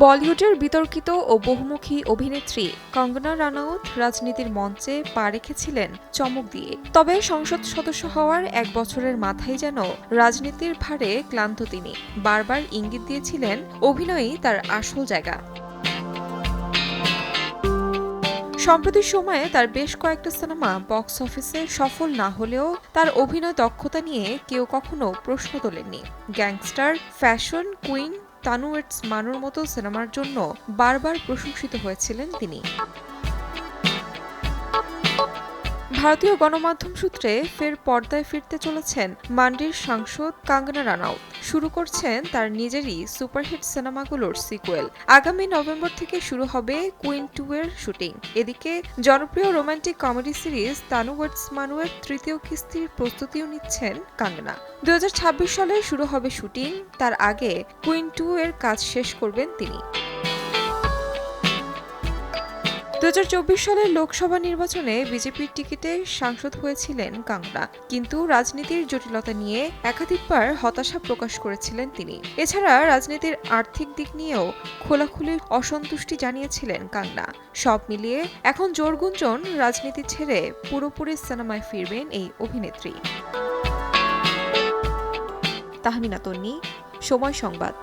বলিউডের বিতর্কিত ও বহুমুখী অভিনেত্রী কঙ্গনা রানাউত রাজনীতির মঞ্চে পা রেখেছিলেন চমক দিয়ে। তবে সংসদ সদস্য হওয়ার 1 বছরের মাথায় যেন রাজনীতির ভারে ক্লান্ত তিনি। বারবার ইঙ্গিত দিয়েছিলেন অভিনয়ই তার আসল জায়গা। সম্প্রতি সময়ে তার বেশ কয়েকটা সিনেমা বক্স অফিসে সফল না হলেও তার অভিনয় দক্ষতা নিয়ে কেউ কখনো প্রশ্ন তোলেননি। Gangster, fashion queen, Tanu weds মানুর মতো সিনেমার জন্য বারবার প্রশংসিত হয়েছিলেন তিনি। ভারতীয় গণমাধ্যম সূত্রে ফের পর্দায় ফিরতে চলেছেন মান্ডির সাংসদ কঙ্গনা রানাউত। শুরু করছেন তার নিজেরই সুপারহিট সিনেমাগুলোর সিকুয়েল। আগামী নভেম্বর থেকে শুরু হবে কুইন 2 এর শুটিং। এদিকে জনপ্রিয় romantic comedy series Tanu weds মানুয়ের 3য় কিস্তির প্রস্তুতিও নিচ্ছেন কঙ্গনা। 2026 সালে শুরু হবে শুটিং। তার আগে কুইন 2 এর কাজ শেষ করবেন তিনি। 2024 সালের লোকসভা নির্বাচনে বিজেপির টিকিটে সাংসদ হয়েছিলেন কঙ্গনা, কিন্তু রাজনীতির জটিলতা নিয়ে একাধিকবার হতাশা প্রকাশ করেছিলেন তিনি। এছাড়া রাজনীতির আর্থিক দিক নিয়েও খোলাখুলি অসন্তুষ্টি জানিয়েছিলেন কঙ্গনা। সব মিলিয়ে এখন জোর গুঞ্জন রাজনীতি ছেড়ে পুরোপুরি সিনেমায় ফিরবেন এই অভিনেত্রী। তাহমিনা তন্নি, সময় সংবাদ।